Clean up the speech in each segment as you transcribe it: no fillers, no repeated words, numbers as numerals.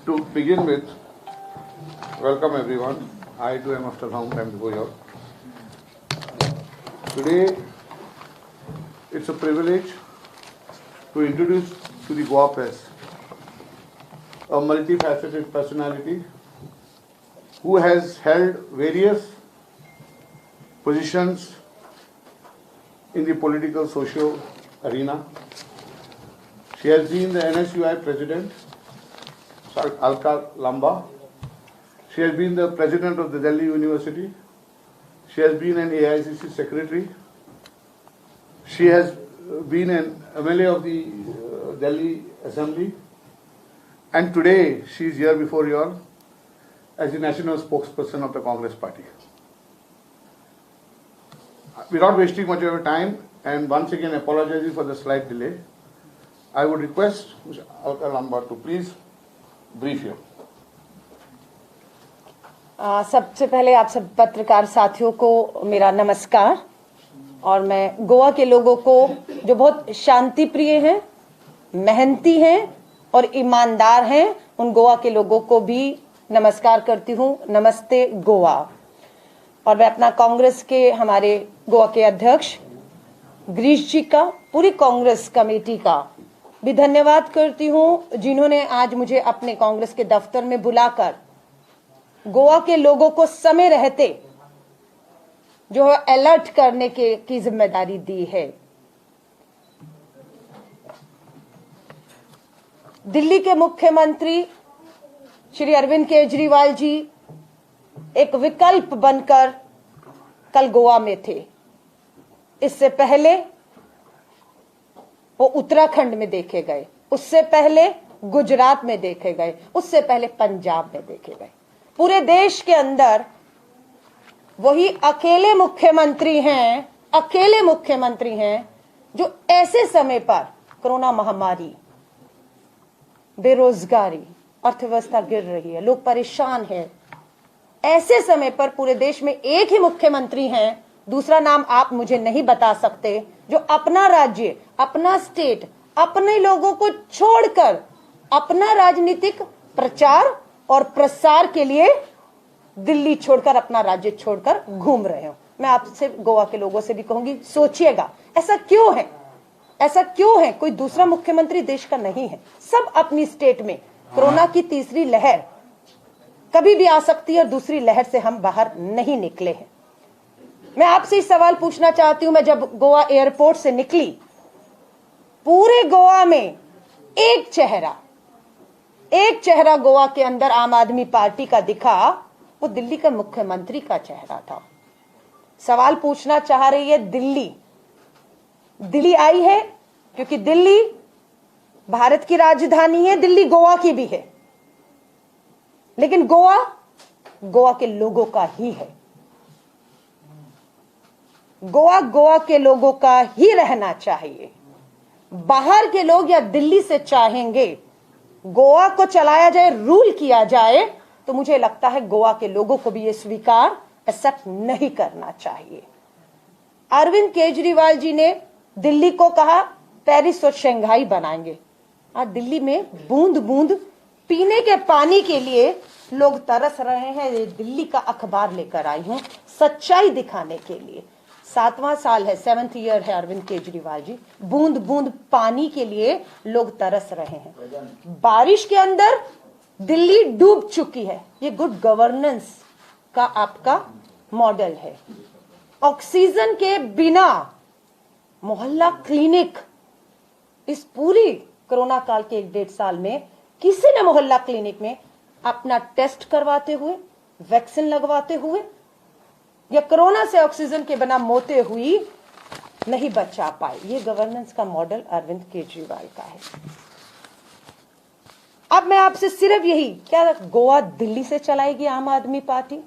To begin with, welcome everyone. I too am after a long time before you. Today, it's a privilege to introduce to the Goa press a multifaceted personality who has held various positions in the political socio arena. She has been the NSUI president, Alka Lamba. She has been the president of the Delhi University. She has been an AICC secretary. She has been an MLA of the Delhi Assembly. And today she is here before you all as the national spokesperson of the Congress Party. Without wasting much of your time, and once again apologizing for the slight delay, I would request Mr. Alka Lamba to please brief you. सबसे पहले आप सब पत्रकार साथियों को मेरा नमस्कार। और मैं गोवा के लोगों को जो बहुत शांति प्रिय हैं, मेहनती हैं और ईमानदार हैं, उन गोवा के लोगों को भी नमस्कार करती हूँ। नमस्ते गोवा। और मैं अपना कांग्रेस के हमारे गोवा के अध्यक्ष गिरीश जी का, पूरी कांग्रेस कमेटी का भी धन्यवाद करती हूँ, जिन्होंने आज मुझे अपने कांग्रेस के दफ्तर में बुलाकर गोवा के लोगों को समय रहते जो है अलर्ट करने की जिम्मेदारी दी है। दिल्ली के मुख्यमंत्री श्री अरविंद केजरीवाल जी एक विकल्प बनकर कल गोवा में थे। इससे पहले वो उत्तराखंड में देखे गए, उससे पहले गुजरात में देखे गए, उससे पहले पंजाब में देखे गए। पूरे देश के अंदर वही अकेले मुख्यमंत्री हैं जो ऐसे समय पर कोरोना महामारी, बेरोजगारी, अर्थव्यवस्था गिर रही है, लोग परेशान हैं, ऐसे समय पर पूरे देश में एक ही मुख्यमंत्री हैं, दूसरा नाम आप मुझे नहीं बता सकते, जो अपना राज्य, अपना स्टेट, अपने लोगों को छोड़कर अपना राजनीतिक प्रचार और प्रसार के लिए दिल्ली छोड़कर, अपना राज्य छोड़कर घूम रहे हो। मैं आपसे गोवा के लोगों से भी कहूंगी, सोचिएगा ऐसा क्यों है, ऐसा क्यों है? कोई दूसरा मुख्यमंत्री देश का नहीं है। सब अपनी स्टेट में कोरोना की तीसरी लहर कभी भी आ सकती है और दूसरी लहर से हम बाहर नहीं निकले हैं। मैं आपसे एक सवाल पूछना चाहती हूं। मैं जब गोवा एयरपोर्ट से निकली, पूरे गोवा में एक चेहरा गोवा के अंदर आम आदमी पार्टी का दिखा, वो दिल्ली का मुख्यमंत्री का चेहरा था। सवाल पूछना चाह रही है दिल्ली आई है क्योंकि दिल्ली भारत की राजधानी है, दिल्ली गोवा की भी है, लेकिन गोवा के लोगों का ही है। गोवा के लोगों का ही रहना चाहिए। बाहर के लोग या दिल्ली से चाहेंगे गोवा को चलाया जाए, रूल किया जाए, तो मुझे लगता है गोवा के लोगों को भी ये स्वीकार, एक्सेप्ट नहीं करना चाहिए। अरविंद केजरीवाल जी ने दिल्ली को कहा पेरिस और शंघाई बनाएंगे। आज दिल्ली में बूंद बूंद पीने के पानी के लिए लोग तरस रहे हैं। ये दिल्ली का अखबार लेकर आई हूं सच्चाई दिखाने के लिए। 7वां साल है, 7th ईयर है अरविंद केजरीवाल जी। बूंद बूंद पानी के लिए लोग तरस रहे हैं। बारिश के अंदर दिल्ली डूब चुकी है। ये गुड गवर्नेंस का आपका मॉडल है। ऑक्सीजन के बिना मोहल्ला क्लिनिक, इस पूरी कोरोना काल के 1.5 साल में किसी ने मोहल्ला क्लिनिक में अपना टेस्ट करवाते हुए, वैक्सीन लगवाते हुए या कोरोना से ऑक्सीजन के बिना मौतें हुई नहीं बचा पाए। ये गवर्नेंस का मॉडल अरविंद केजरीवाल का है। अब मैं आपसे सिर्फ यही, क्या गोवा दिल्ली से चलाएगी आम आदमी पार्टी?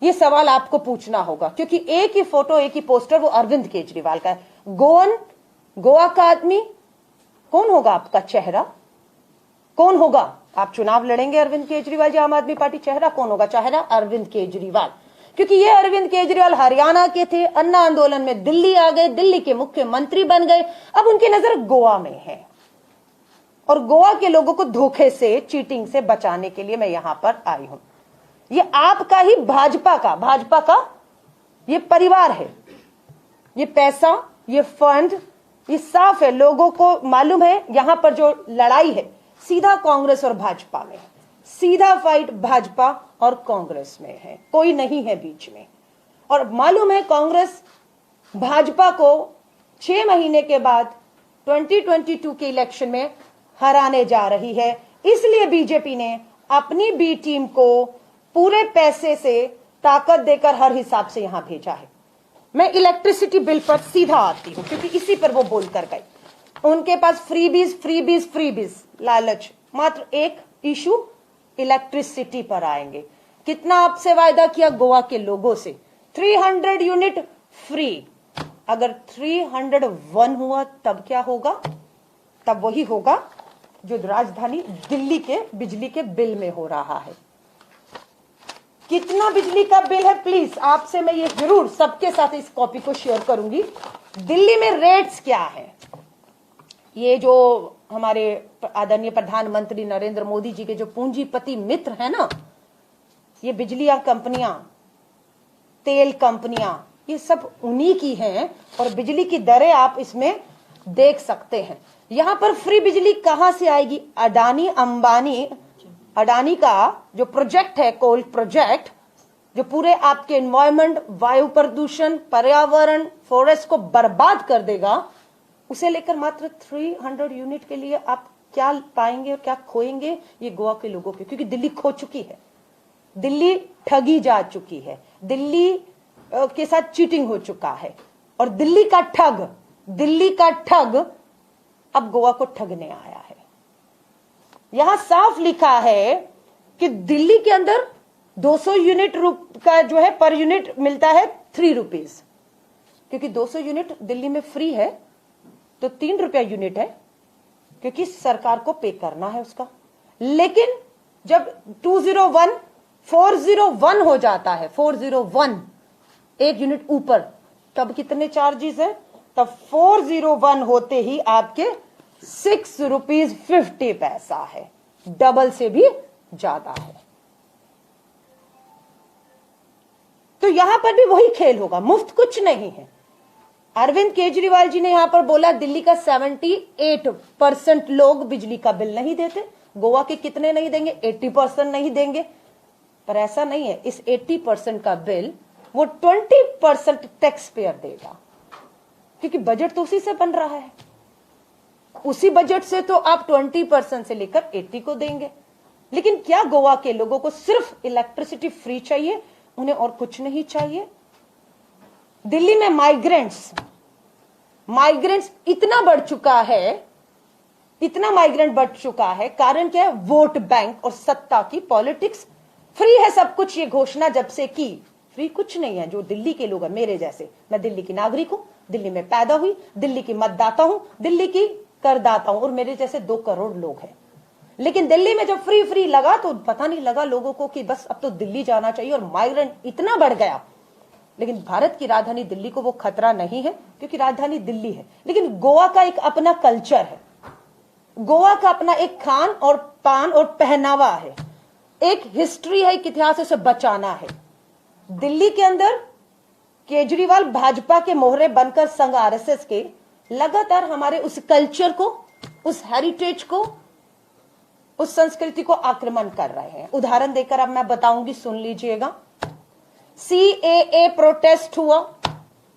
ये सवाल आपको पूछना होगा, क्योंकि एक ही फोटो, एक ही पोस्टर वो अरविंद केजरीवाल का है। गोवा का आदमी कौन होगा? आपका चेहरा कौन होगा? आप चुनाव लड़ेंगे अरविंद केजरीवाल जी, आम आदमी पार्टी, चेहरा कौन होगा? चेहरा अरविंद केजरीवाल। क्योंकि ये अरविंद केजरीवाल हरियाणा के थे, अन्ना आंदोलन में दिल्ली आ गए, दिल्ली के मुख्यमंत्री बन गए, अब उनकी नजर गोवा में है। और गोवा के लोगों को धोखे से, चीटिंग से बचाने के लिए मैं यहां पर आई हूं। ये आपका ही भाजपा का ये परिवार है। ये पैसा, ये फंड, ये साफ है, लोगों को मालूम है। यहां पर जो लड़ाई है सीधा कांग्रेस और भाजपा में है, सीधा फाइट भाजपा और कांग्रेस में है, कोई नहीं है बीच में। और मालूम है कांग्रेस भाजपा को 6 महीने के बाद 2022 के इलेक्शन में हराने जा रही है। इसलिए बीजेपी ने अपनी बी टीम को पूरे पैसे से ताकत देकर हर हिसाब से यहां भेजा है। मैं इलेक्ट्रिसिटी बिल पर सीधा आती हूं क्योंकि इसी पर वो बोल कर गए। उनके पास फ्रीबीज लालच, मात्र एक इशू इलेक्ट्रिसिटी पर आएंगे। कितना आपसे वायदा किया गोवा के लोगों से? 300 यूनिट फ्री। अगर 301 हुआ तब क्या होगा? तब वही होगा जो राजधानी दिल्ली के बिजली के बिल में हो रहा है। कितना बिजली का बिल है? प्लीज आपसे मैं ये जरूर सबके साथ इस कॉपी को शेयर करूंगी। दिल्ली में रेट्स क्या है? ये जो हमारे आदरणीय प्रधानमंत्री नरेंद्र मोदी जी के जो पूंजीपति मित्र हैं ना, ये बिजलियां कंपनियां, तेल कंपनियां, ये सब उन्हीं की हैं। और बिजली की दरें आप इसमें देख सकते हैं। यहां पर फ्री बिजली कहां से आएगी? अडानी का जो प्रोजेक्ट है, कोल प्रोजेक्ट, जो पूरे आपके एनवायरमेंट, वायु प्रदूषण, पर्यावरण, फॉरेस्ट को बर्बाद कर देगा, उसे लेकर मात्र 300 यूनिट के लिए आप क्या पाएंगे और क्या खोएंगे? ये गोवा के लोगों के, क्योंकि दिल्ली खो चुकी है, दिल्ली ठगी जा चुकी है, दिल्ली के साथ चीटिंग हो चुका है। और दिल्ली का ठग अब गोवा को ठगने आया है। यहां साफ लिखा है कि दिल्ली के अंदर 200 यूनिट का जो है पर यूनिट मिलता है 3 रुपीज, क्योंकि 200 यूनिट दिल्ली में फ्री है तो 3 रुपया यूनिट है, क्योंकि सरकार को पे करना है उसका। लेकिन जब 401 हो जाता है, 401 1 यूनिट ऊपर, तब कितने चार्जेस है? तब 401 होते ही आपके 6 रुपीज 50 पैसा है, डबल से भी ज्यादा है। तो यहां पर भी वही खेल होगा, मुफ्त कुछ नहीं है। अरविंद केजरीवाल जी ने यहां पर बोला दिल्ली का 78% लोग बिजली का बिल नहीं देते। गोवा के कितने नहीं देंगे? 80% नहीं देंगे। पर ऐसा नहीं है, इस 80% का बिल वो 20% टैक्स पेयर देगा, क्योंकि बजट तो उसी से बन रहा है। उसी बजट से तो आप 20% से लेकर 80 को देंगे। लेकिन क्या गोवा के लोगों को सिर्फ इलेक्ट्रिसिटी फ्री चाहिए? उन्हें और कुछ नहीं चाहिए? दिल्ली में माइग्रेंट्स इतना बढ़ चुका है, इतना माइग्रेंट बढ़ चुका है। कारण क्या है? वोट बैंक और सत्ता की पॉलिटिक्स। फ्री है सब कुछ, ये घोषणा जब से की, फ्री कुछ नहीं है। जो दिल्ली के लोग हैं, मेरे जैसे, मैं दिल्ली की नागरिक हूं, दिल्ली में पैदा हुई, दिल्ली की मतदाता हूं, दिल्ली की करदाता हूं, और मेरे जैसे 2 करोड़ लोग हैं। लेकिन दिल्ली में जब फ्री लगा तो पता नहीं लगा लोगों को कि बस अब तो दिल्ली जाना चाहिए, और माइग्रेंट इतना बढ़ गया। लेकिन भारत की राजधानी दिल्ली को वो खतरा नहीं है, क्योंकि राजधानी दिल्ली है। लेकिन गोवा का एक अपना कल्चर है, गोवा का अपना एक खान और पान और पहनावा है, एक हिस्ट्री है, एक इतिहास, उसे बचाना है। दिल्ली के अंदर केजरीवाल भाजपा के मोहरे बनकर संघ आरएसएस के लगातार हमारे उस कल्चर को, उस हेरिटेज को, उस संस्कृति को आक्रमण कर रहे हैं। उदाहरण देकर अब मैं बताऊंगी, सुन लीजिएगा। सीएए प्रोटेस्ट हुआ,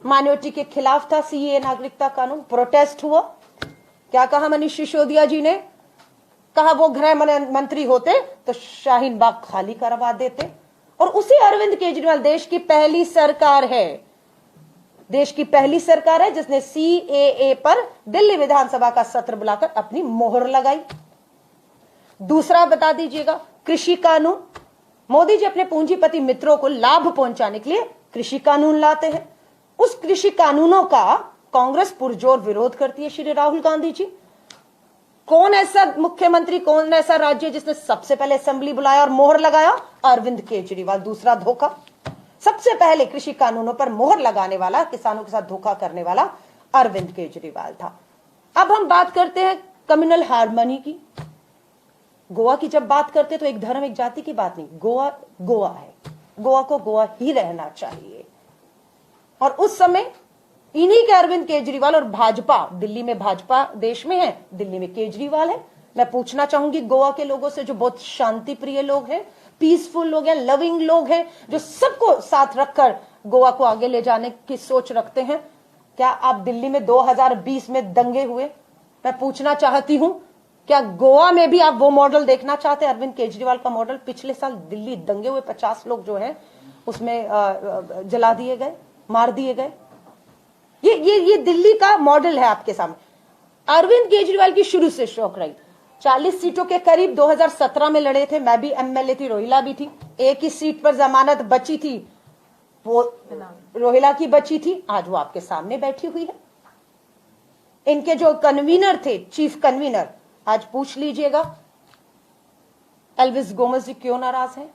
माइनॉरिटी के खिलाफ था सीएए नागरिकता कानून, प्रोटेस्ट हुआ। क्या कहा मनीष सिसोदिया जी ने? कहा वो गृह मंत्री होते तो शाहीन बाग खाली करवा देते। और उसी अरविंद केजरीवाल देश की पहली सरकार है, जिसने सीएए पर दिल्ली विधानसभा का सत्र बुलाकर अपनी मोहर लगाई। दूसरा बता दीजिएगा, कृषि कानून। मोदी जी अपने पूंजीपति मित्रों को लाभ पहुंचाने के लिए कृषि कानून लाते हैं। उस कृषि कानूनों का कांग्रेस पुरजोर विरोध करती है। श्री राहुल गांधी जी, कौन ऐसा मुख्यमंत्री, कौन ऐसा राज्य जिसने सबसे पहले असेंबली बुलाया और मोहर लगाया? अरविंद केजरीवाल। दूसरा धोखा, सबसे पहले कृषि कानूनों पर मोहर लगाने वाला, किसानों के साथ धोखा करने वाला अरविंद केजरीवाल था। अब हम बात करते हैं कम्युनल हार्मनी की। गोवा की जब बात करते तो एक धर्म एक जाति की बात नहीं, गोवा गोवा है, गोवा को गोवा ही रहना चाहिए। और उस समय इन्हीं के अरविंद केजरीवाल और भाजपा, दिल्ली में भाजपा देश में है, दिल्ली में केजरीवाल है। मैं पूछना चाहूंगी गोवा के लोगों से, जो बहुत शांति प्रिय लोग हैं, पीसफुल लोग हैं, लविंग लोग हैं, जो सबको साथ रखकर गोवा को आगे ले जाने की सोच रखते हैं, क्या आप दिल्ली में 2020 में दंगे हुए, मैं पूछना चाहती हूं, क्या गोवा में भी आप वो मॉडल देखना चाहते हैं, अरविंद केजरीवाल का मॉडल? पिछले साल दिल्ली दंगे हुए, 50 लोग जो हैं उसमें जला दिए गए, मार दिए गए। ये दिल्ली का मॉडल है आपके सामने। अरविंद केजरीवाल की शुरू से शौक रही, 40 सीटों के करीब 2017 में लड़े थे, मैं भी एमएलए थी, रोहिला भी थी, एक ही सीट पर जमानत बची थी, वो रोहिला की बची थी, आज वो आपके सामने बैठी हुई है। इनके जो कन्वीनर थे, चीफ कन्वीनर, आज पूछ लीजिएगा एल्विस गोमेज जी क्यों नाराज हैं,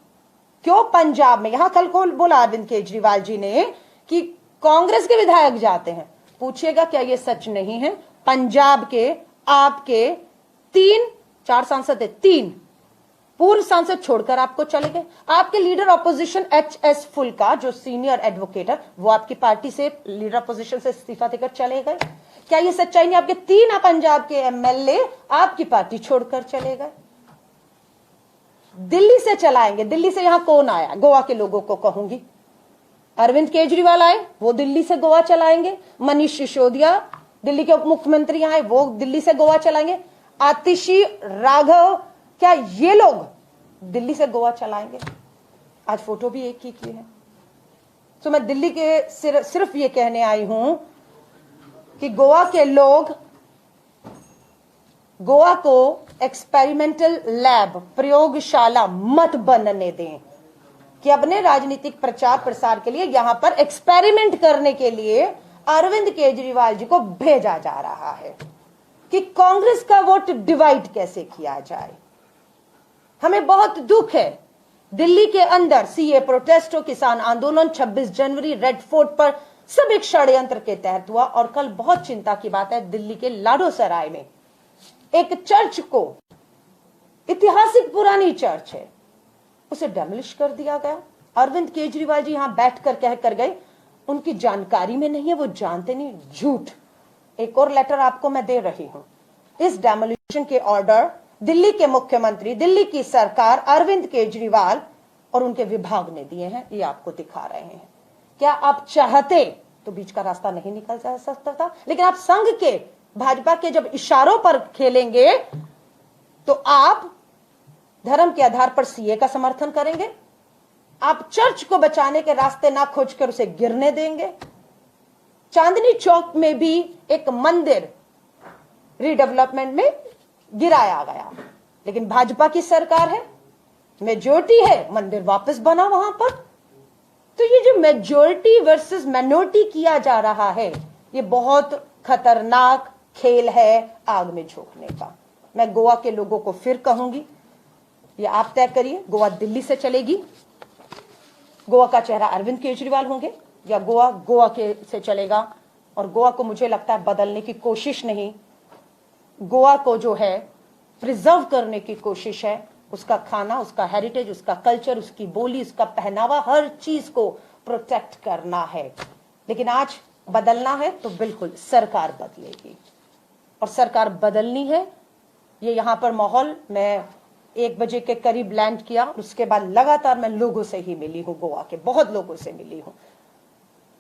क्यों पंजाब में, यहां कल को बोला अरविंद केजरीवाल जी ने कि कांग्रेस के विधायक जाते हैं, पूछिएगा क्या ये सच नहीं है? पंजाब के आपके 3-4 सांसद है, 3 पूर्व सांसद छोड़कर आपको चले गए। आपके लीडर ऑपोजिशन HS फुल्का, जो सीनियर एडवोकेट है, वो आपकी पार्टी से लीडर ऑपोजिशन से इस्तीफा देकर चले गए। क्या ये सच्चाई नहीं? आपके 3 पंजाब के MLA आपकी पार्टी छोड़कर चले गए। दिल्ली से चलाएंगे, दिल्ली से यहां कौन आया? गोवा के लोगों को कहूंगी, अरविंद केजरीवाल आए, वो दिल्ली से गोवा चलाएंगे। मनीष सिसोदिया दिल्ली के उप मुख्यमंत्री आए, वो दिल्ली से गोवा चलाएंगे। आतिशी राघव, क्या ये लोग दिल्ली से गोवा चलाएंगे? आज फोटो भी एक ही की है। तो मैं दिल्ली के सिर्फ ये कहने आई हूं कि गोवा के लोग गोवा को एक्सपेरिमेंटल लैब, प्रयोगशाला मत बनने दें कि अपने राजनीतिक प्रचार प्रसार के लिए यहां पर एक्सपेरिमेंट करने के लिए अरविंद केजरीवाल जी को भेजा जा रहा है कि कांग्रेस का वोट डिवाइड कैसे किया जाए। हमें बहुत दुख है, दिल्ली के अंदर सीए प्रोटेस्ट हो, किसान आंदोलन, 26 जनवरी रेड फोर्ट पर, सब एक षड्यंत्र के तहत हुआ। और कल बहुत चिंता की बात है, दिल्ली के लाडोसराय में एक चर्च को, ऐतिहासिक पुरानी चर्च है, उसे डेमोलिश कर दिया गया। अरविंद केजरीवाल जी यहां बैठकर कह कर गए, उनकी जानकारी में नहीं है, वो जानते नहीं, झूठ। एक और लेटर आपको मैं दे रही हूं। इस डेमोलिशन के ऑर्डर दिल्ली के मुख्यमंत्री, दिल्ली की सरकार, अरविंद केजरीवाल और उनके विभाग ने दिए हैं, ये आपको दिखा रहे हैं। क्या आप चाहते तो बीच का रास्ता नहीं निकल जा सकता था, लेकिन आप संघ के, भाजपा के जब इशारों पर खेलेंगे तो आप धर्म के आधार पर सीए का समर्थन करेंगे, आप चर्च को बचाने के रास्ते ना खोजकर उसे गिरने देंगे। चांदनी चौक में भी एक मंदिर रीडेवलपमेंट में गिराया गया, लेकिन भाजपा की सरकार है, मेजोरिटी है, मंदिर वापस बना वहां पर। तो ये जो मेजोरिटी वर्सेस माइनॉरिटी किया जा रहा है, ये बहुत खतरनाक खेल है आग में झोंकने का। मैं गोवा के लोगों को फिर कहूंगी, ये आप तय करिए, गोवा दिल्ली से चलेगी, गोवा का चेहरा अरविंद केजरीवाल होंगे, या गोवा के से चलेगा। और गोवा को मुझे लगता है बदलने की कोशिश नहीं, गोवा को जो है प्रिजर्व करने की कोशिश है। उसका खाना, उसका हेरिटेज, उसका कल्चर, उसकी बोली, उसका पहनावा, हर चीज को प्रोटेक्ट करना है। लेकिन आज बदलना है तो बिल्कुल सरकार बदलेगी, और सरकार बदलनी है। ये यहां पर माहौल, मैं 1 बजे के करीब लैंड किया, उसके बाद लगातार मैं लोगों से ही मिली हूं, गोवा के बहुत लोगों से मिली हूं,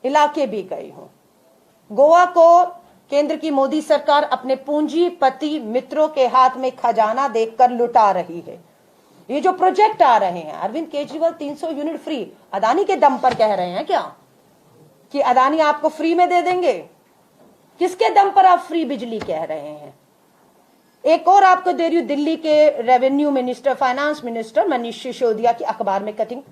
इलाके भी गई हूं। गोवा को केंद्र की मोदी सरकार अपने पूंजीपति मित्रों के हाथ में खजाना देकर लुटा रही है। ये जो प्रोजेक्ट आ रहे हैं, अरविंद केजरीवाल 300 यूनिट फ्री, अदानी के दम पर कह रहे हैं क्या कि अदानी आपको फ्री में दे देंगे? किसके दम पर आप फ्री बिजली कह रहे हैं? एक और आपको दे रही हूं, दिल्ली के revenue minister, finance minister Manish Sisodia की अखबार में कटिंग।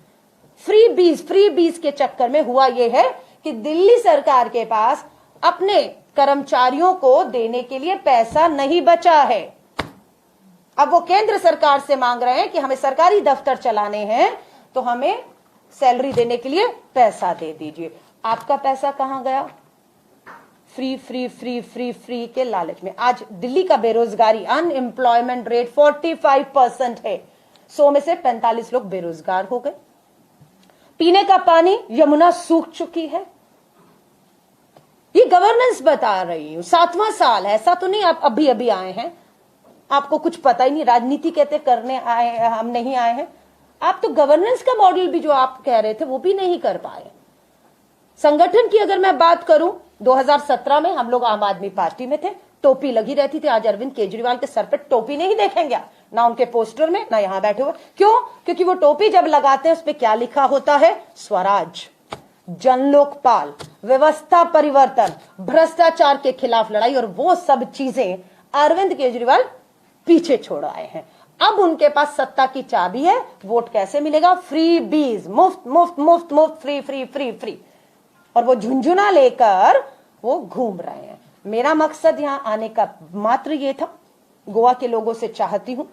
फ्री बीज के चक्कर में हुआ यह है कि दिल्ली सरकार के पास अपने कर्मचारियों को देने के लिए पैसा नहीं बचा है। अब वो केंद्र सरकार से मांग रहे हैं कि हमें सरकारी दफ्तर चलाने हैं, तो हमें सैलरी देने के लिए पैसा दे दीजिए। आपका पैसा कहां गया? Free free free free free के लालच में आज दिल्ली का बेरोजगारी अनएम्प्लॉयमेंट रेट 45% है। 100 में से 45 लोग बेरोजगार हो गए। पीने का पानी यमुना सूख चुकी है। ये गवर्नेंस बता रही हूं, 7वां साल है, ऐसा तो नहीं आप अभी अभी आए हैं, आपको कुछ पता ही नहीं, राजनीति कहते करने आए हैं, हम नहीं आए हैं। आप तो गवर्नेंस का मॉडल भी जो आप कह रहे थे वो भी नहीं कर पाए। संगठन की अगर मैं बात करूं, 2017 में हम लोग आम आदमी पार्टी में थे, टोपी लगी रहती थी। आज अरविंद केजरीवाल के सर पे टोपी नहीं देखेंगे, ना उनके पोस्टर में, ना यहां बैठे हुए। क्यों? क्योंकि वो टोपी जब लगाते हैं उस पे क्या लिखा होता है? स्वराज, जन लोकपाल, व्यवस्था परिवर्तन, भ्रष्टाचार के खिलाफ लड़ाई, और वो सब चीजें अरविंद केजरीवाल पीछे छोड़ आए हैं। अब उनके पास सत्ता की चाबी है। वोट कैसे मिलेगा? फ्री बीज, मुफ्त मुफ्त मुफ्त मुफ्त, फ्री फ्री फ्री फ्री, और वो झुंझुना लेकर वो घूम रहे हैं। मेरा मकसद यहां आने का मात्र ये था, गोवा के लोगों से चाहती हूं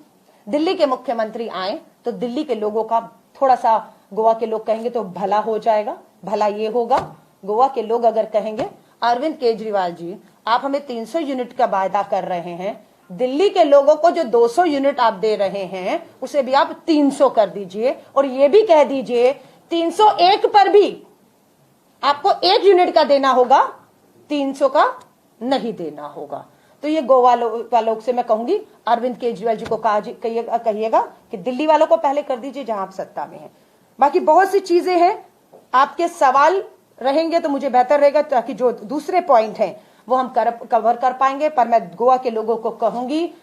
दिल्ली के मुख्यमंत्री आए तो दिल्ली के लोगों का थोड़ा सा, गोवा के लोग कहेंगे तो भला हो जाएगा। भला ये होगा, गोवा के लोग अगर कहेंगे अरविंद केजरीवाल जी आप हमें 300 यूनिट का वायदा कर रहे हैं, दिल्ली के लोगों को जो 200 यूनिट आप दे रहे हैं उसे भी आप 300 कर दीजिए, और ये भी कह दीजिए 301 पर भी आपको 1 यूनिट का देना होगा, 300 का नहीं देना होगा। तो ये गोवा वालों से मैं कहूंगी, अरविंद केजरीवाल जी को कहिएगा कि दिल्ली वालों को पहले कर दीजिए जहां आप सत्ता में हैं। बाकी बहुत सी चीजें हैं, आपके सवाल रहेंगे तो मुझे बेहतर रहेगा, ताकि जो दूसरे पॉइंट हैं वो हम कवर कर पाएंगे। पर मैं गोवा के लोगों को कहूंगी,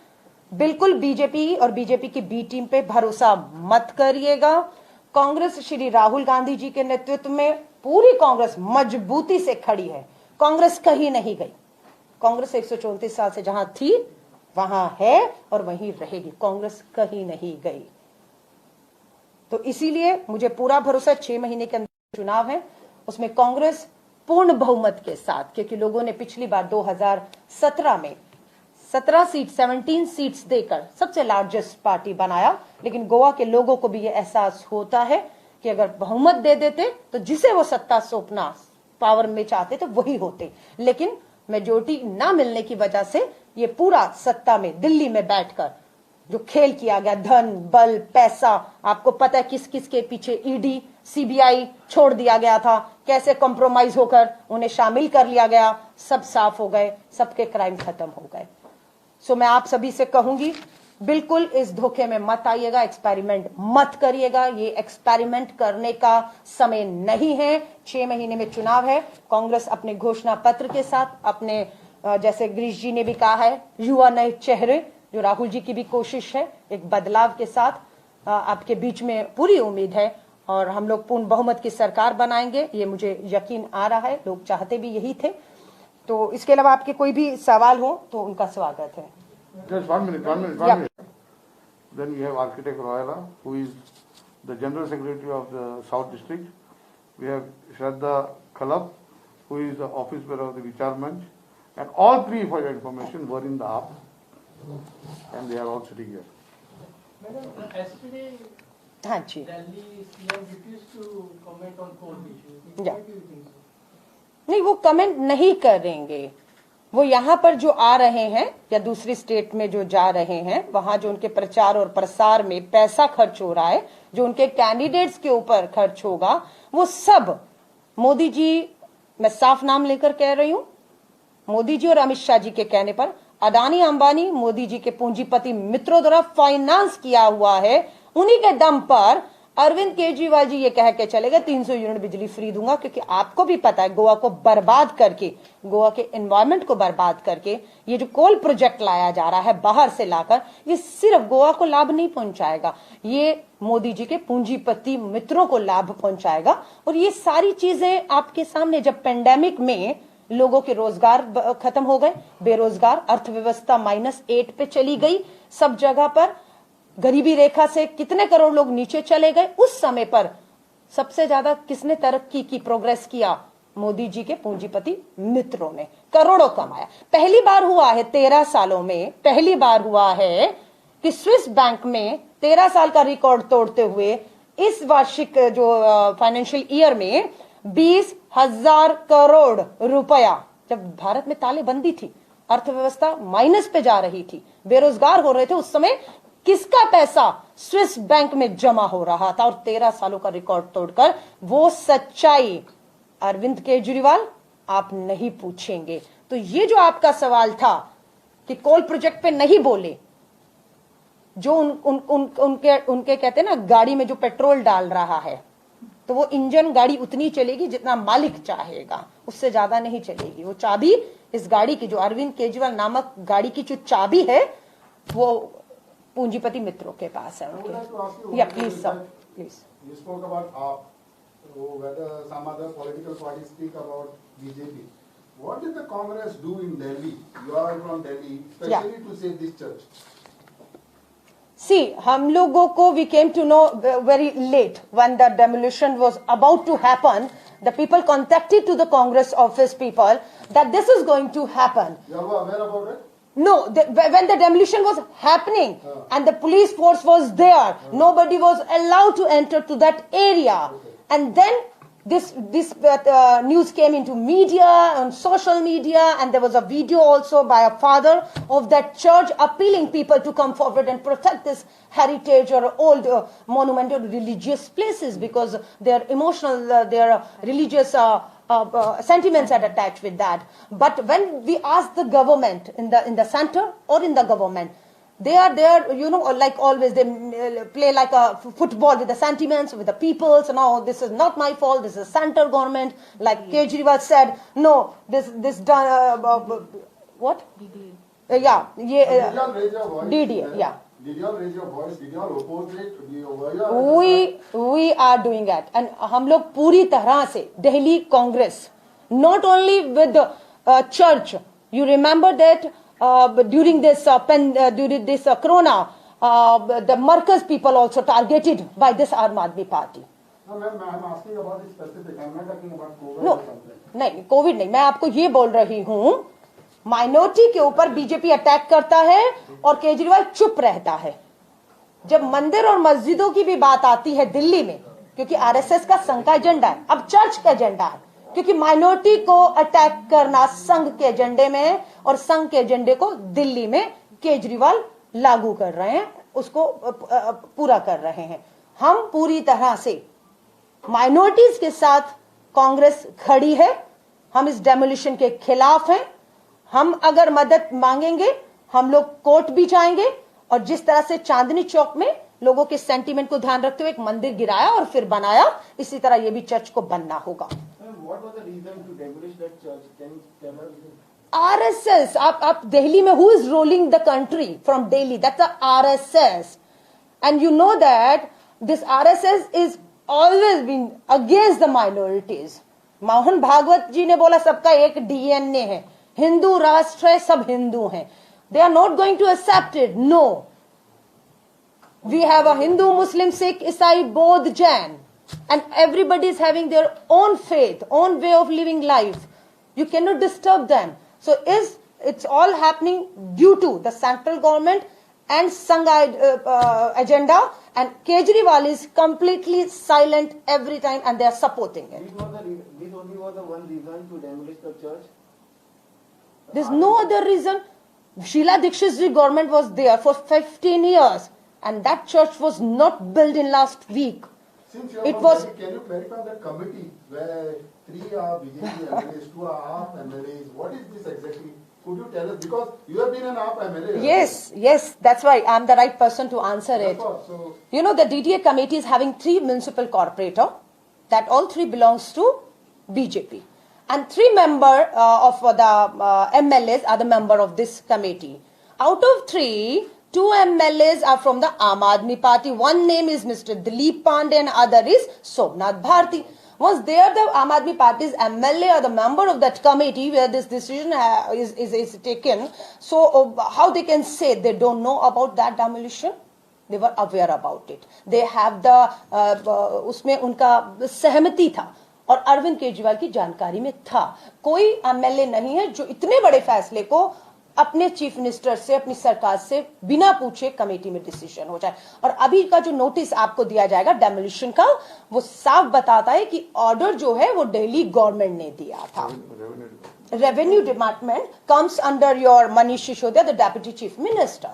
बिल्कुल बीजेपी और बीजेपी की बी टीम पे भरोसा मत करिएगा। कांग्रेस श्री राहुल गांधी जी के नेतृत्व में पूरी कांग्रेस मजबूती से खड़ी है। कांग्रेस कहीं नहीं गई। कांग्रेस 134 साल से जहां थी वहां है और वहीं रहेगी। कांग्रेस कहीं नहीं गई। तो इसीलिए मुझे पूरा भरोसा, 6 महीने के अंदर चुनाव है, उसमें कांग्रेस पूर्ण बहुमत के साथ, क्योंकि लोगों ने पिछली बार 2017 में 17 सीट्स देकर सबसे लार्जेस्ट पार्टी बनाया। लेकिन गोवा के लोगों को भी ये एहसास होता है कि अगर बहुमत दे देते तो जिसे वो सत्ता सौंपना पावर में चाहते तो वही होते। लेकिन मेजोरिटी ना मिलने की वजह से ये पूरा सत्ता में दिल्ली में बैठकर जो खेल किया गया, धन बल पैसा, आपको पता है किस किस के पीछे ईडी सीबीआई छोड़ दिया गया था, कैसे कॉम्प्रोमाइज होकर उन्हें शामिल कर लिया गया, सब साफ हो गए, सबके क्राइम खत्म हो गए। सो मैं आप सभी से कहूंगी, बिल्कुल इस धोखे में मत आइएगा, एक्सपेरिमेंट मत करिएगा। ये एक्सपेरिमेंट करने का समय नहीं है। 6 महीने में चुनाव है। कांग्रेस अपने घोषणा पत्र के साथ, अपने जैसे गिरीश जी ने भी कहा है, युवा नए चेहरे, जो राहुल जी की भी कोशिश है, एक बदलाव के साथ आपके बीच में पूरी उम्मीद है और हम लोग पूर्ण बहुमत की सरकार बनाएंगे, ये मुझे यकीन आ रहा है। लोग चाहते भी यही थे। तो इसके अलावा आपके कोई भी सवाल हो तो उनका स्वागत है। Just one minute. Then we have architect Royala, who is the general secretary of the South District. We have Shraddha Khalap, who is the office bearer of the Vichar Manch. And all three, for your information, were in the app. And they are all sitting here. Madam, yesterday, हाँ जी, Delhi CM refused to comment on coal issues. Yeah. Why do you think so? नहीं, वो comment नहीं करेंगे। वो यहाँ पर जो आ रहे हैं या दूसरी स्टेट में जो जा रहे हैं, वहां जो उनके प्रचार और प्रसार में पैसा खर्च हो रहा है, जो उनके कैंडिडेट्स के ऊपर खर्च होगा, वो सब मोदी जी, मैं साफ नाम लेकर कह रही हूं, मोदी जी और अमित शाह जी के कहने पर अदानी अंबानी मोदी जी के पूंजीपति मित्रों द्वारा फाइनेंस किया हुआ है। उन्हीं के दम पर अरविंद केजरीवाल जी ये कह के चले गए 300 यूनिट बिजली फ्री दूंगा, क्योंकि आपको भी पता है गोवा को बर्बाद करके, गोवा के एनवायरमेंट को बर्बाद करके ये जो कोल प्रोजेक्ट लाया जा रहा है बाहर से लाकर, ये सिर्फ गोवा को लाभ नहीं पहुंचाएगा, ये मोदी जी के पूंजीपति मित्रों को लाभ पहुंचाएगा। और ये सारी चीजें आपके सामने, जब पेंडेमिक में लोगों के रोजगार खत्म हो गए, बेरोजगार, अर्थव्यवस्था -8 पे चली गई, सब जगह पर गरीबी रेखा से कितने करोड़ लोग नीचे चले गए, उस समय पर सबसे ज्यादा किसने तरक्की की, प्रोग्रेस किया? मोदी जी के पूंजीपति मित्रों ने करोड़ों कमाया। पहली बार हुआ है 13 सालों में, पहली बार हुआ है कि स्विस बैंक में 13 साल का रिकॉर्ड तोड़ते हुए इस वार्षिक जो फाइनेंशियल ईयर में 20,000 करोड़ रुपया जब भारत में तालेबंदी थी, अर्थव्यवस्था माइनस पे जा रही थी, बेरोजगार हो रहे थे, उस समय किसका पैसा स्विस बैंक में जमा हो रहा था, और 13 सालों का रिकॉर्ड तोड़कर वो सच्चाई अरविंद केजरीवाल आप नहीं पूछेंगे। तो ये जो आपका सवाल था कि कोल प्रोजेक्ट पे नहीं बोले, जो उनके कहते हैं ना, गाड़ी में जो पेट्रोल डाल रहा है, तो वो इंजन गाड़ी उतनी चलेगी जितना मालिक चाहेगा, उससे ज्यादा नहीं चलेगी। वो चाबी इस गाड़ी की, जो अरविंद केजरीवाल नामक गाड़ी की जो चाबी है, वो पूंजीपति मित्रों के पास है उनके। या please sir, please. You spoke about AAP, so whether some other political parties speak about BJP. What did the Congress do in Delhi? You are from Delhi, especially to save this church. See, हम लोगों को we came to know very late when the demolition was about to happen. The people contacted to the Congress office people that this is going to happen. You are aware about it? No, when the demolition was happening and the police force was there, nobody was allowed to enter to that area. And then this news came into media, on social media, and there was a video also by a father of that church appealing people to come forward and protect this heritage or old monumental religious places, because their emotional, their religious sentiments are attached with that. But when we ask the government in the center or in the government, they are there, you know, like always, they play like a football with the sentiments, with the peoples, and oh, this is not my fault, this is center government. Like Kejriwal said, no, this done, what? DDA. Yeah. Did you all raise your voice? DDA, yeah. Did you all raise your voice? Did you all oppose it? We are doing that. And हम लोग पूरी तरह से Delhi Congress, not only with the church, you remember that during this corona, the Markaz people also targeted by this Aam Aadmi Party. No, ma'am, I'm asking about it specific. I'm not talking about COVID No, or something. नहीं, Covid नहीं, मैं आपको ये बोल रही हूँ, minority के ऊपर बीजेपी अटैक करता है और केजरीवाल चुप रहता है। जब मंदिर और मस्जिदों की भी बात आती है दिल्ली में, क्योंकि आरएसएस का संघ का एजेंडा है, अब चर्च का एजेंडा है, क्योंकि माइनॉरिटी को अटैक करना संघ के एजेंडे में है, और संघ के एजेंडे को दिल्ली में केजरीवाल लागू कर रहे हैं, उसको पूरा कर रहे हैं। हम पूरी तरह से माइनॉरिटीज के साथ कांग्रेस खड़ी है, हम इस डेमोलिशन के खिलाफ हैं। हम अगर मदद मांगेंगे, हम लोग कोर्ट भी जाएंगे, और जिस तरह से चांदनी चौक में लोगों के सेंटीमेंट को ध्यान रखते हुए एक मंदिर गिराया और फिर बनाया, इसी तरह ये भी चर्च को बनना होगा। What was the reason to demolish that church? Can you tell us? RSS, आप दिल्ली में, who is ruling the country from Delhi? That's the RSS, and you know that this RSS is always been against the minorities. Mohan Bhagwat जी ने बोला सबका एक DNA है, हिंदू राष्ट्र है, सब हिंदू हैं। They are not going to accept it. No. We have a Hindu, Muslim, Sikh, Isai, Bodh, Jain, and everybody is having their own faith, own way of living life. You cannot disturb them. So it's all happening due to the central government and Sangha agenda, and Kejriwal is completely silent every time, and they are supporting it. This only was the one reason to demolish the church? There's no other reason. Sheila Dikshit's government was there for 15 years, and that church was not built in last week. Since you are It from was- Delhi, can you clarify that committee where 3 are BJP MLAs, 2 are AAP MLAs? What is this exactly? Could you tell us? Because you have been an AAP MLA. Yes, that's why I'm the right person to answer it. Of course. So, You know, the DDA committee is having 3 municipal corporator, that all 3 belongs to BJP. And 3 member of the MLAs are the member of this committee. Out of 3, 2 MLAs are from the Aam Aadmi Party. One name is Mr. Dilip Pandey and other is Somnath Bharti. Once they are the Aam Aadmi Party's MLA or the member of that committee where this decision is taken, so how they can say they don't know about that demolition? They were aware about it. They have the उसमें उनका सहमति था, और अरविंद केजरीवाल की जानकारी में था। कोई एमएलए नहीं है जो इतने बड़े फैसले को अपने चीफ मिनिस्टर से, अपनी सरकार से बिना पूछे कमेटी में डिसीजन हो जाए। और अभी का जो नोटिस आपको दिया जाएगा डेमोलिशन का, वो साफ बताता है कि ऑर्डर जो है वो दिल्ली गवर्नमेंट ने दिया था। Revenue department comes under your Manish Sisodia, the deputy chief minister.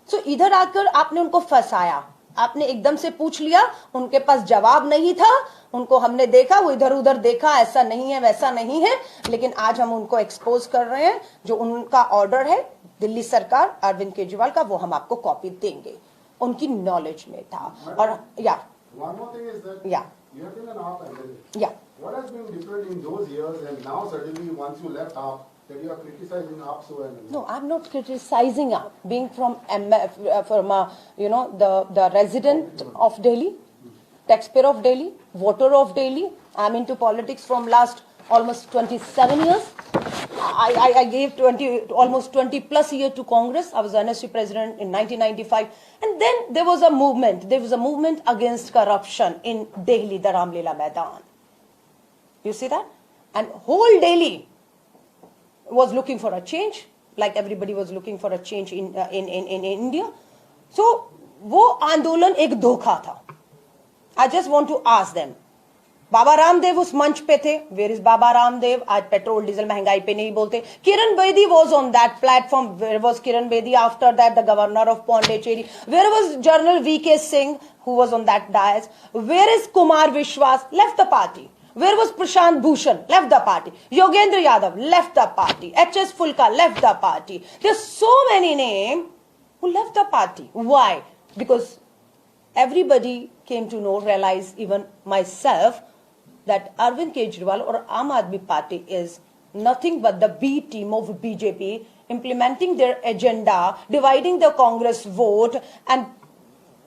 So इधर आकर आपने उनको फंसाया, आपने एकदम से पूछ लिया, उनके पास जवाब नहीं था, उनको हमने देखा, वो इधर उधर देखा, ऐसा नहीं है वैसा नहीं है, लेकिन आज हम उनको एक्सपोज कर रहे हैं। जो उनका ऑर्डर है दिल्ली सरकार अरविंद केजरीवाल का, वो हम आपको कॉपी देंगे, उनकी नॉलेज में था। और या One more thing is that Yeah. you have been an AAP MLA. या What has been different in those years and now suddenly once you left AAP that you are criticizing AAP so heavily? No, I'm not criticizing being from the resident of Delhi, taxpayer of Delhi, voter of Delhi. I'm into politics from last almost 27 years. I gave almost 20 plus years to Congress. I was NSU president in 1995. And then there was a movement. There was a movement against corruption in Delhi, the Ramlila Maidan. You see that? And whole Delhi was looking for a change, like everybody was looking for a change in India. So वो आंदोलन एक धोखा था. I just want to ask them. Baba Ramdev उस मंच पे थे. Where is Baba Ramdev? आज पेट्रोल डीजल महंगाई पे नहीं बोलते. Kiran Bedi was on that platform. Where was Kiran Bedi? After that, the governor of Pondicherry. Where was General V.K. Singh, who was on that dais? Where is Kumar Vishwas? Left the party. Where was Prashant Bhushan? Left the party. Yogendra Yadav left the party. H.S. Fulka left the party. There's so many names who left the party. Why? Because everybody came to know, realize, even myself, that Arvind Kejriwal or Aam Aadmi Party is nothing but the B team of BJP implementing their agenda, dividing the Congress vote, and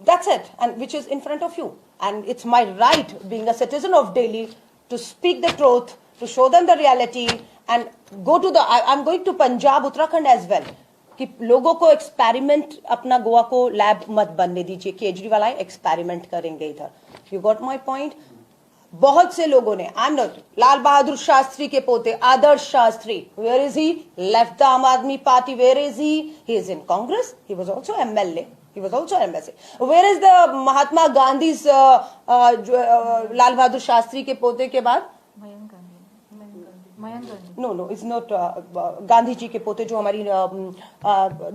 that's it, and which is in front of you. And it's my right, being a citizen of Delhi, to speak the truth, to show them the reality, and go to I'm going to Punjab, Uttarakhand as well. कि लोगों को experiment अपना गोवा को lab मत बनने दीजिए. केजरीवाल आए experiment करेंगे इधर. You got my point. बहुत से लोगों ने, I am not, Lal Bahadur Shastri के पोते Adarsh Shastri, where is he? Left the Aam Aadmi Party. Where is he? He is in Congress. He was also MLA. He was also MSA. Where is the Mahatma Gandhi's Lal Bahadur Shastri के पोते के बाद? No, it's not Gandhi ji के पोते जो हमारी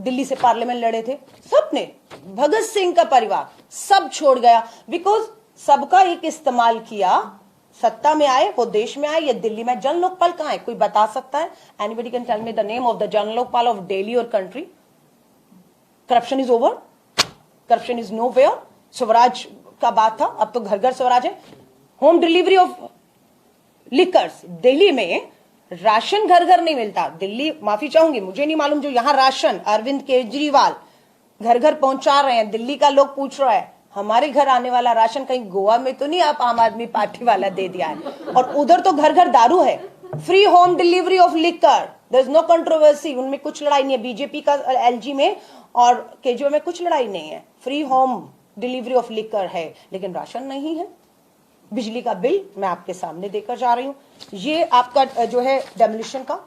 दिल्ली से पार्लियामेंट लड़े थे. सबने, भगत सिंह का परिवार सब छोड़ गया. बिकॉज सबका एक इस्तेमाल किया. सत्ता में आए, वो देश में आए या दिल्ली में. जन लोकपाल कहाँ है? कोई बता सकता है? Anybody can tell me the name of the जन Lokpal of Delhi or country? Corruption is over. Corruption is nowhere. Swaraj का बात था, अब तो घर घर स्वराज है. Home delivery of liquors. Delhi में राशन घर घर नहीं मिलता. दिल्ली, माफी चाहूंगी, मुझे नहीं मालूम, जो यहाँ राशन अरविंद केजरीवाल घर घर पहुंचा रहे हैं. दिल्ली का लोग पूछ रहा है, हमारे घर आने वाला राशन कहीं गोवा में तो नहीं आप आम आदमी पार्टी वाला दे दिया है? और उधर तो घर घर दारू है. Free home delivery of liquor. There is no controversy. उनमें कुछ लड़ाई नहीं है. बीजेपी का एलजी में और केजरीवाल में कुछ लड़ाई नहीं है. Free home delivery of liquor है, लेकिन राशन नहीं है. बिजली का बिल मैं आपके सामने देकर जा रही हूं. ये आपका जो है डेमोलिशन का,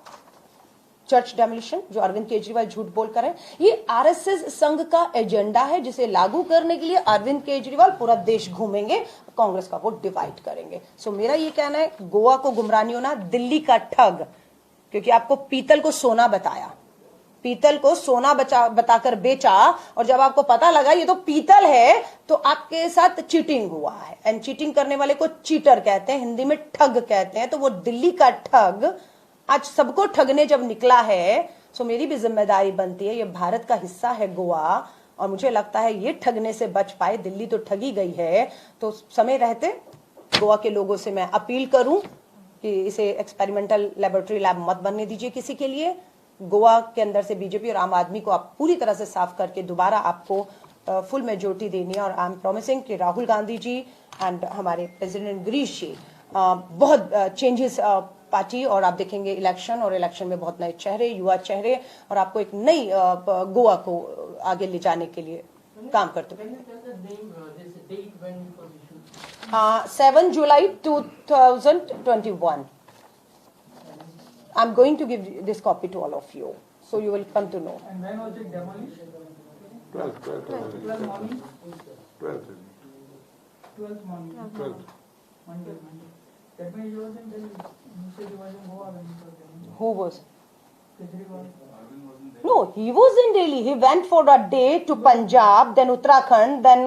चर्च डेमोलिशन जो अरविंद केजरीवाल झूठ बोलकर है, ये आरएसएस संघ का एजेंडा है, जिसे लागू करने के लिए अरविंद केजरीवाल पूरा देश घूमेंगे, कांग्रेस का वोट डिवाइड करेंगे. सो मेरा ये कहना है, गोवा को गुमराह नहीं होना. दिल्ली का ठग, क्योंकि आपको पीतल को सोना बताया, पीतल को सोना बताकर बेचा, और जब आपको पता लगा ये तो पीतल है, तो आपके साथ चीटिंग हुआ है. एंड चीटिंग करने वाले को चीटर कहते हैं, हिंदी में ठग कहते हैं. तो वो दिल्ली का ठग आज सबको ठगने जब निकला है, सो मेरी भी जिम्मेदारी बनती है. ये भारत का हिस्सा है गोवा, और मुझे लगता है ये ठगने से बच पाए. दिल्ली तो ठगी गई है, तो समय रहते गोवा के लोगों से मैं अपील करूं कि इसे एक्सपेरिमेंटल लेबोरेटरी लैब मत बनने दीजिए किसी के लिए. गोवा के अंदर से बीजेपी और आम आदमी को आप पूरी तरह से साफ करके दोबारा आपको फुल मेजोरिटी देनी है. और आई एम प्रॉमिसिंग कि राहुल गांधी जी एंड हमारे प्रेसिडेंट गिरीश जी बहुत चेंजेस पार्टी, और आप देखेंगे इलेक्शन, और इलेक्शन में बहुत नए चेहरे, युवा चेहरे, और आपको एक नई गोवा को आगे ले जाने के लिए काम करते हैं. 7 July 2021. I'm going to give this copy to all of you. So you will come to know. And when was it demolished? 12th 12 morning? 12th 12th morning. 12th. Monday. That means he was in Delhi. You said he was in Goa when it was demolished. Who was? Kejriwal. No, he was in Delhi. He went for a day to Punjab, then Uttarakhand, then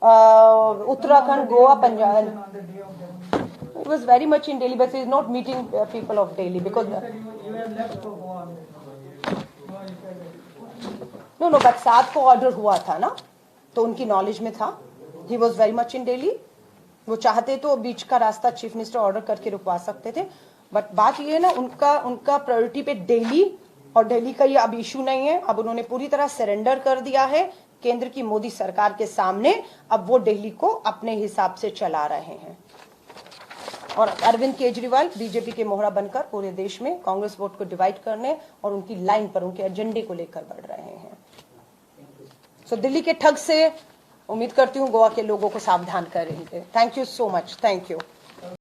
Uttarakhand, Goa, Punjab. On the day of demolition. He was very much in Delhi, but he is not meeting people of Delhi because You said you have left for Goa. No, you said no, but 7 को order हुआ था ना, तो उनकी knowledge में था. He was very much in Delhi. वो चाहते तो बीच का रास्ता चीफ मिनिस्टर ऑर्डर करके रुकवा सकते थे, बट बात ये है ना, उनका प्रायोरिटी पे दिल्ली, और दिल्ली का ये अब इशू नहीं है. अब उन्होंने पूरी तरह सरेंडर कर दिया है केंद्र की मोदी सरकार के सामने. अब वो दिल्ली को अपने हिसाब से चला रहे हैं. और अरविंद केजरीवाल बीजेपी के मोहरा बनकर पूरे देश में कांग्रेस वोट को डिवाइड करने और उनकी लाइन पर, उनके एजेंडे को लेकर बढ़ रहे हैं. सो दिल्ली के ठग से उम्मीद करती हूँ गोवा के लोगों को सावधान करेंगे. Thank you so much. Thank you.